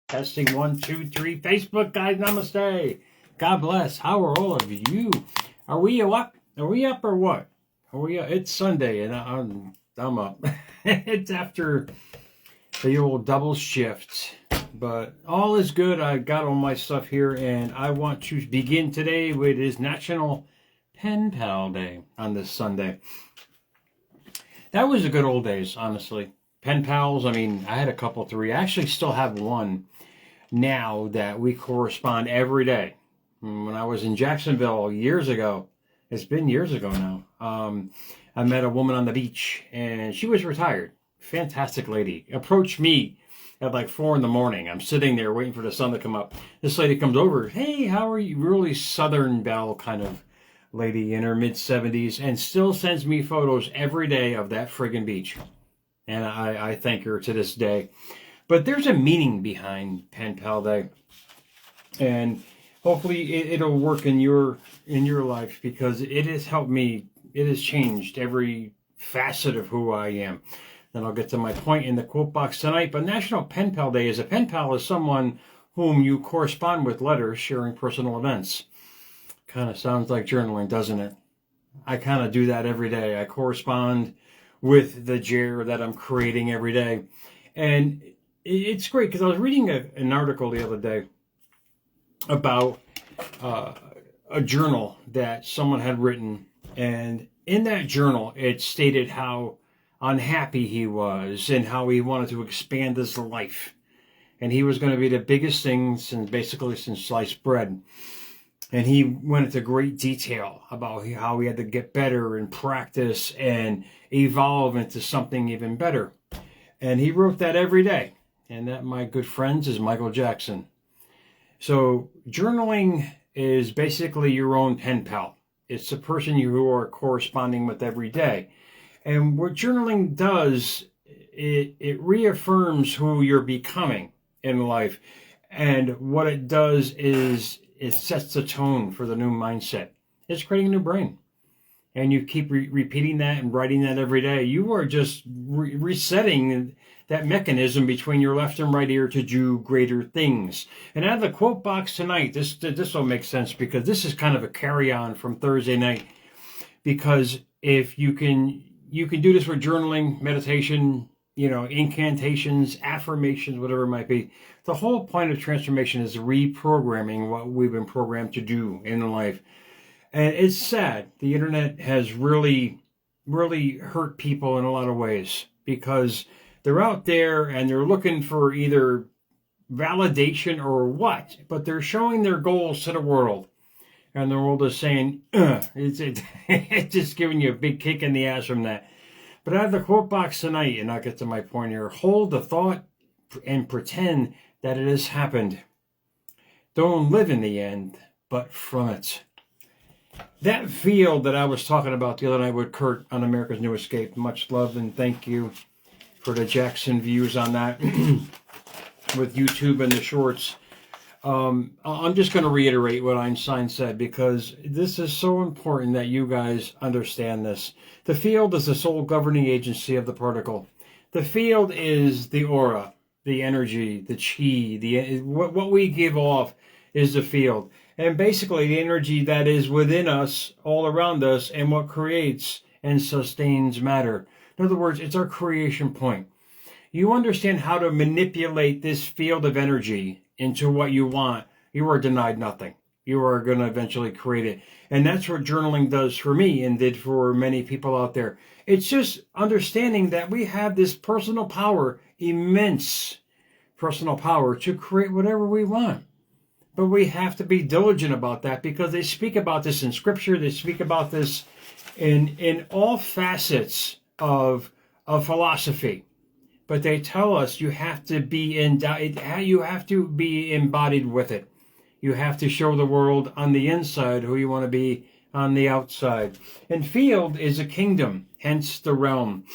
Testing 1, 2, 3. Facebook guys, namaste. God bless. How are all of you? Are we up? Are we up or what? Are we up? It's Sunday and I'm up. It's after the old double shift, but all is good. I got all my stuff here, and I want to begin today with is National Pen Pal Day on this Sunday. That was the good old days, honestly. Pen pals, I mean, I had a couple, three. I actually still have one now that we correspond every day. When I was in Jacksonville years ago, it's been years ago now, I met a woman on the beach, and she was retired. Fantastic lady. Approached me at like 4 in the morning. I'm sitting there waiting for the sun to come up. This lady comes over. Hey, how are you? Really Southern Belle kind of lady in her mid-70s, and still sends me photos every day of that friggin' beach. And I thank her to this day. But there's a meaning behind Pen Pal Day. And hopefully it'll work in your life, because it has helped me. It has changed every facet of who I am. Then I'll get to my point in the quote box tonight. But National Pen Pal Day is a pen pal is someone whom you correspond with letters sharing personal events. Kind of sounds like journaling, doesn't it? I kind of do that every day. I correspond with the jar that I'm creating every day. And it's great, because I was reading an article the other day about a journal that someone had written. And in that journal, it stated how unhappy he was and how he wanted to expand his life. And he was going to be the biggest thing since sliced bread. And he went into great detail about how he had to get better and practice and evolve into something even better. And he wrote that every day. And that, my good friends, is Michael Jackson. So journaling is basically your own pen pal. It's the person you are corresponding with every day. And what journaling does, it reaffirms who you're becoming in life. And what it does is it sets the tone for the new mindset. It's creating a new brain. And you keep repeating that and writing that every day. You are just resetting that mechanism between your left and right ear to do greater things. And out of the quote box tonight, this will make sense, because this is kind of a carry-on from Thursday night. Because if you can do this with journaling, meditation, incantations, affirmations, whatever it might be. The whole point of transformation is reprogramming what we've been programmed to do in life. And it's sad. The internet has really, really hurt people in a lot of ways, because they're out there and they're looking for either validation or what, but they're showing their goals to the world. And the world is saying, it's just giving you a big kick in the ass from that. But out of the quote box tonight, and I'll get to my point here, hold the thought and pretend that it has happened. Don't live in the end, but from it. That field that I was talking about the other night with Kurt on America's New Escape, much love and thank you for the Jackson views on that with YouTube and the shorts. I'm just going to reiterate what Einstein said, because this is so important that you guys understand this. The field is the sole governing agency of the particle. The field is the aura, the energy, the chi, what we give off is the field. And basically the energy that is within us, all around us, and what creates and sustains matter. In other words, it's our creation point. You understand how to manipulate this field of energy into what you want, you are denied nothing. You are going to eventually create it. And that's what journaling does for me and did for many people out there. It's just understanding that we have this personal power, immense personal power, to create whatever we want. But we have to be diligent about that, because they speak about this in scripture. They speak about this in all facets of philosophy. But they tell us you have to be embodied with it. You have to show the world on the inside who you want to be on the outside. And field is a kingdom, hence the realm.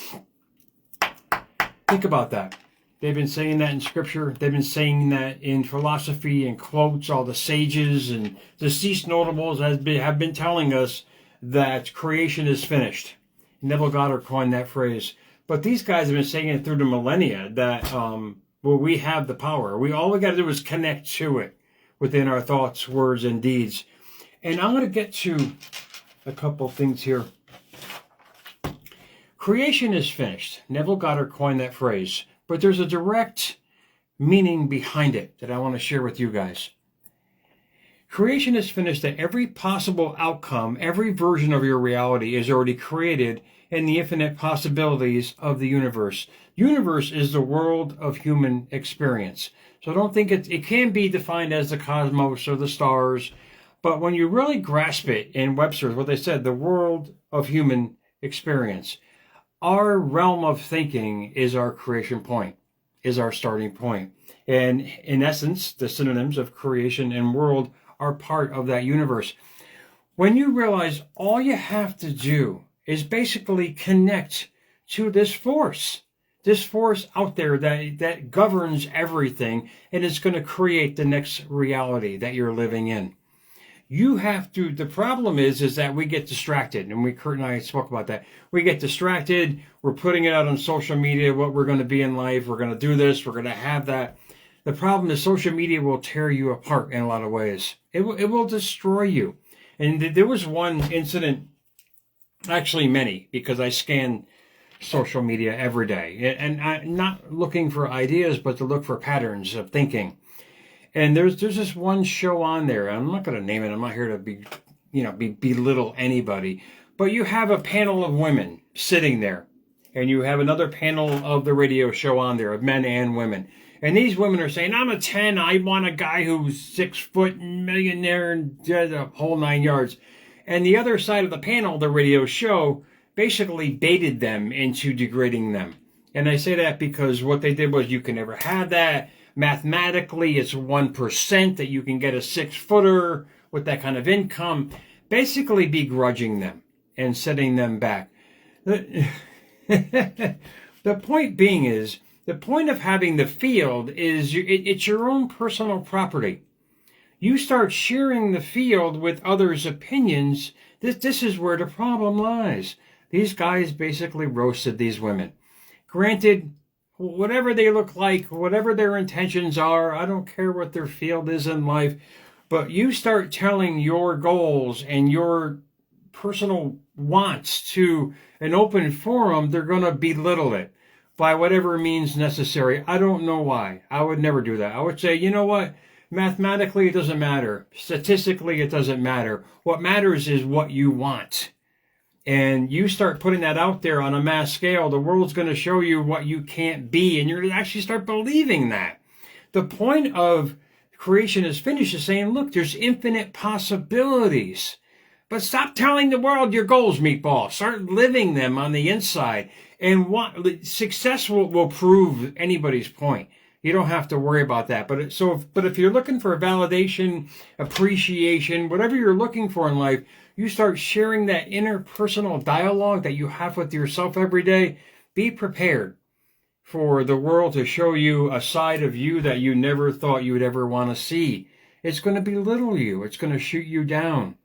Think about that. They've been saying that in scripture. They've been saying that in philosophy and quotes. All the sages and deceased notables have been telling us that creation is finished. Neville Goddard coined that phrase. But these guys have been saying it through the millennia that Well, we have the power. All we got to do is connect to it within our thoughts, words, and deeds. And I'm going to get to a couple things here. Creation is finished. Neville Goddard coined that phrase, but there's a direct meaning behind it that I want to share with you guys. Creation is finished, that every possible outcome, every version of your reality is already created in the infinite possibilities of the universe. Universe is the world of human experience. So don't think it can be defined as the cosmos or the stars, but when you really grasp it in Webster's, what they said, the world of human experience, our realm of thinking is our creation point, is our starting point. And in essence, the synonyms of creation and world are part of that universe. When you realize all you have to do is basically connect to this force out there that governs everything, and it's going to create the next reality that you're living in. You have to, the problem is that we get distracted, and Kurt and I spoke about that. We get distracted, we're putting it out on social media, what we're going to be in life, we're going to do this, we're going to have that. The problem is social media will tear you apart in a lot of ways. It will destroy you. And there was one incident, actually many, because I scan social media every day. And I'm not looking for ideas, but to look for patterns of thinking. And there's this one show on there. I'm not going to name it. I'm not here to belittle anybody. But you have a panel of women sitting there. And you have another panel of the radio show on there of men and women. And these women are saying, I'm a 10, I want a guy who's 6 foot, millionaire, and the whole 9 yards. And the other side of the panel, the radio show, basically baited them into degrading them. And I say that because what they did was, you can never have that. Mathematically, it's 1% that you can get a 6-footer with that kind of income. Basically begrudging them and setting them back. The point being is, the point of having the field is it's your own personal property. You start sharing the field with others' opinions. This is where the problem lies. These guys basically roasted these women. Granted, whatever they look like, whatever their intentions are, I don't care what their field is in life, but you start telling your goals and your personal wants to an open forum, they're going to belittle it by whatever means necessary. I don't know why. I would never do that. I would say, you know what? Mathematically, it doesn't matter. Statistically, it doesn't matter. What matters is what you want. And you start putting that out there on a mass scale, the world's going to show you what you can't be, and you're going to actually start believing that. The point of creation is finished is saying, look, there's infinite possibilities. But stop telling the world your goals, meatball. Start living them on the inside. And success will prove anybody's point. You don't have to worry about that. But if you're looking for validation, appreciation, whatever you're looking for in life, you start sharing that interpersonal dialogue that you have with yourself every day. Be prepared for the world to show you a side of you that you never thought you would ever want to see. It's going to belittle you. It's going to shoot you down.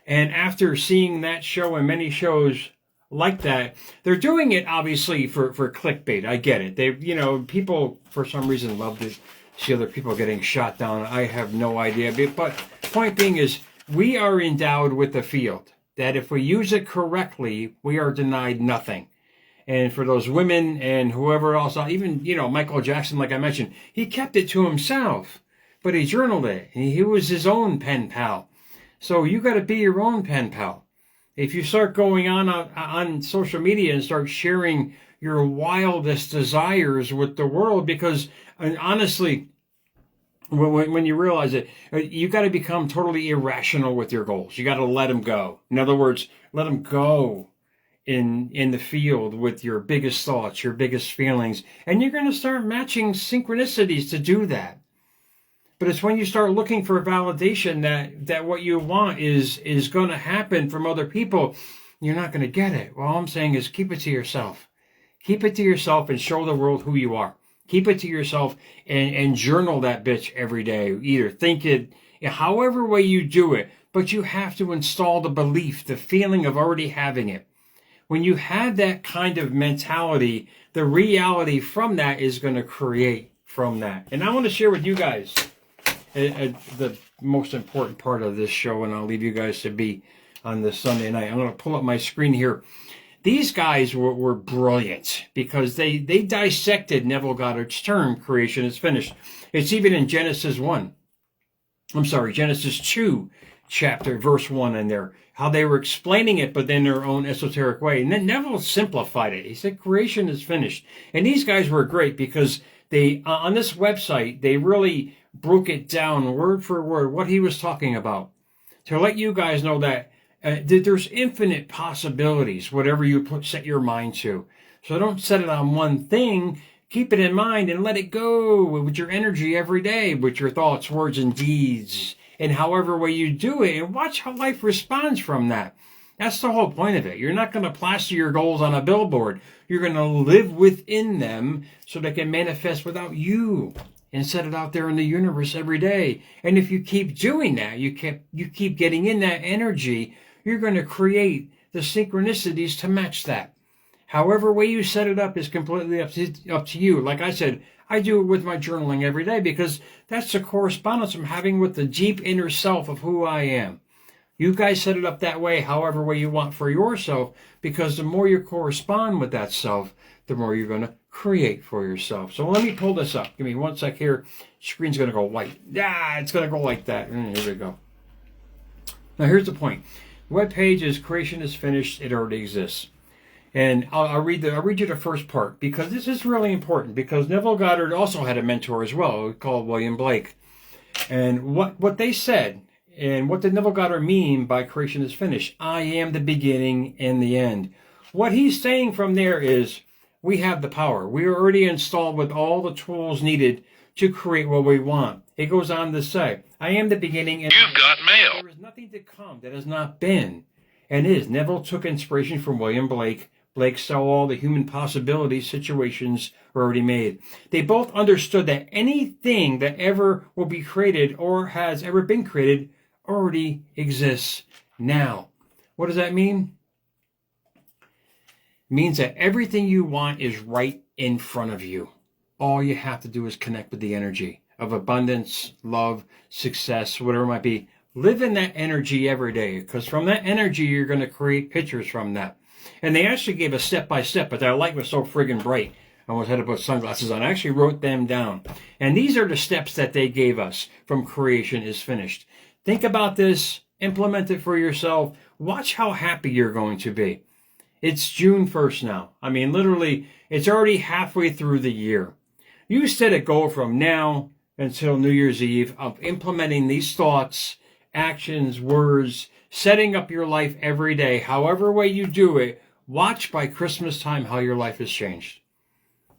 And after seeing that show and many shows like that, they're doing it obviously for clickbait. I get it. People for some reason love to see other people getting shot down. I have no idea. But point being is, we are endowed with a field that if we use it correctly, we are denied nothing. And for those women and whoever else, even, Michael Jackson, like I mentioned, he kept it to himself, but he journaled it. He was his own pen pal. So you got to be your own pen pal. If you start going on social media and start sharing your wildest desires with the world, because honestly, when you realize it, you got to become totally irrational with your goals. You got to let them go. In other words, let them go in the field with your biggest thoughts, your biggest feelings, and you're going to start matching synchronicities to do that. But it's when you start looking for validation that what you want is going to happen from other people, you're not going to get it. Well, all I'm saying is keep it to yourself. Keep it to yourself and show the world who you are. Keep it to yourself and journal that bitch every day. Either think it, however way you do it, but you have to install the belief, the feeling of already having it. When you have that kind of mentality, the reality from that is going to create from that. And I want to share with you guys the most important part of this show, and I'll leave you guys to be on this Sunday night. I'm going to pull up my screen here. These guys were brilliant because they dissected Neville Goddard's term, creation is finished. It's even in Genesis 2, chapter, verse 1 in there, how they were explaining it, but in their own esoteric way. And then Neville simplified it. He said, creation is finished. And these guys were great because they, on this website, they really broke it down word for word, what he was talking about, to let you guys know that there's infinite possibilities, whatever you set your mind to. So don't set it on one thing. Keep it in mind and let it go with your energy every day, with your thoughts, words, and deeds, and however way you do it, and watch how life responds from that. That's the whole point of it. You're not going to plaster your goals on a billboard. You're going to live within them so they can manifest without you, and set it out there in the universe every day. And if you keep doing that, you keep getting in that energy, you're going to create the synchronicities to match that. However way you set it up is completely up to you. Like I said, I do it with my journaling every day because that's the correspondence I'm having with the deep inner self of who I am. You guys set it up that way, however way you want for yourself, because the more you correspond with that self, the more you're going to create for yourself. So let me pull this up. Give me one sec here. Screen's going to go white. Yeah, it's going to go like that. And here we go. Now here's the point. The web page is creation is finished. It already exists. And I'll read you the first part because this is really important, because Neville Goddard also had a mentor as well called William Blake. And what they said, and what did Neville Goddard mean by creation is finished? I am the beginning and the end. What he's saying from there is we have the power. We are already installed with all the tools needed to create what we want. It goes on to say, I am the beginning and You've got mail. There is nothing to come that has not been and is. Neville took inspiration from William Blake. Blake saw all the human possibilities, situations are already made. They both understood that anything that ever will be created or has ever been created already exists now. What does that mean? It means that everything you want is right in front of you. All you have to do is connect with the energy of abundance, love, success, whatever it might be. Live in that energy every day, because from that energy, you're going to create pictures from that. And they actually gave a step-by-step, but that light was so friggin' bright, I almost had to put sunglasses on. I actually wrote them down. And these are the steps that they gave us from creation is finished. Think about this. Implement it for yourself. Watch how happy you're going to be. It's June 1st now. I mean, literally, it's already halfway through the year. You set a goal from now until New Year's Eve of implementing these thoughts, actions, words, setting up your life every day, however way you do it. Watch by Christmas time how your life has changed.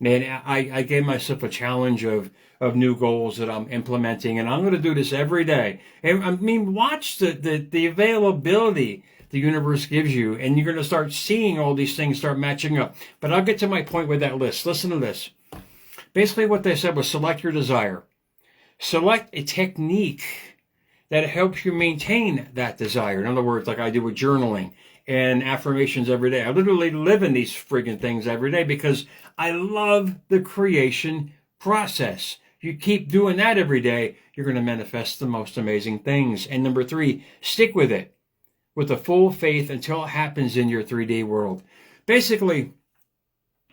And I gave myself a challenge of new goals that I'm implementing, and I'm going to do this every day. And I mean, watch the availability the universe gives you, and you're going to start seeing all these things start matching up. But I'll get to my point with that list. Listen to this. Basically what they said was select your desire. Select a technique that helps you maintain that desire. In other words, like I do with journaling and affirmations every day. I literally live in these friggin' things every day because I love the creation process. You keep doing that every day, you're going to manifest the most amazing things. And number 3, stick with it with a full faith until it happens in your 3D world. Basically,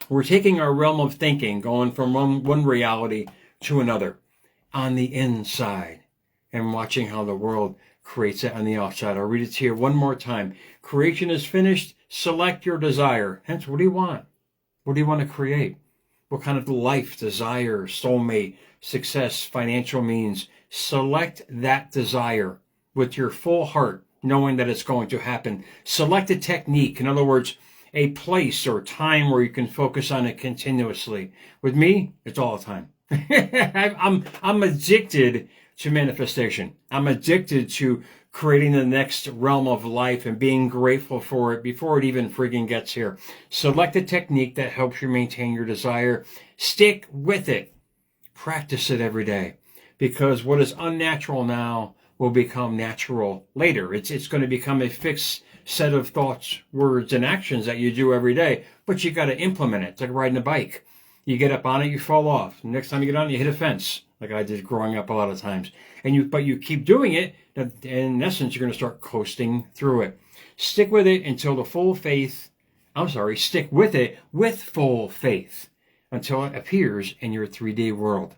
we're taking our realm of thinking, going from one reality to another on the inside, and watching how the world creates it on the outside. I'll read it to you one more time. Creation is finished. Select your desire. Hence, what do you want? What do you want to create? What kind of life, desire, soulmate, success, financial means? Select that desire with your full heart, knowing that it's going to happen. Select a technique. In other words, a place or time where you can focus on it continuously. With me, it's all the time. I'm addicted to manifestation. I'm addicted to creating the next realm of life and being grateful for it before it even friggin' gets here. Select a technique that helps you maintain your desire. Stick with it. Practice it every day. Because what is unnatural now will become natural later. It's going to become a fixed set of thoughts, words, and actions that you do every day, but you got to implement it. It's like riding a bike. You get up on it, you fall off. Next time you get on it, you hit a fence, like I did growing up a lot of times. But you keep doing it, and in essence, you're going to start coasting through it. Stick with it until stick with it with full faith until it appears in your 3D world.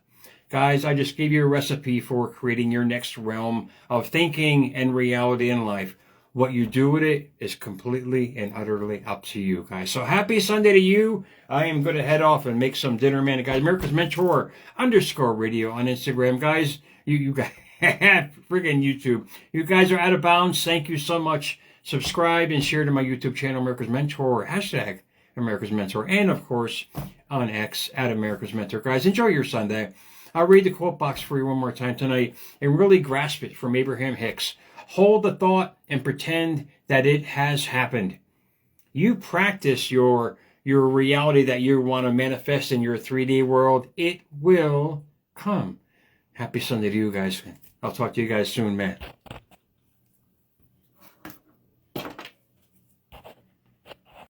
Guys, I just gave you a recipe for creating your next realm of thinking and reality in life. What you do with it is completely and utterly up to you, guys. So happy Sunday to you. I am going to head off and make some dinner, man. Guys, America's Mentor _radio on Instagram. Guys, you guys, friggin' YouTube. You guys are out of bounds. Thank you so much. Subscribe and share to my YouTube channel, America's Mentor, # America's Mentor, and of course on X @America's Mentor. Guys, enjoy your Sunday. I'll read the quote box for you one more time tonight and really grasp it from Abraham Hicks. Hold the thought and pretend that it has happened. You practice your reality that you want to manifest in your 3D world. It will come. Happy Sunday to you guys. I'll talk to you guys soon, man.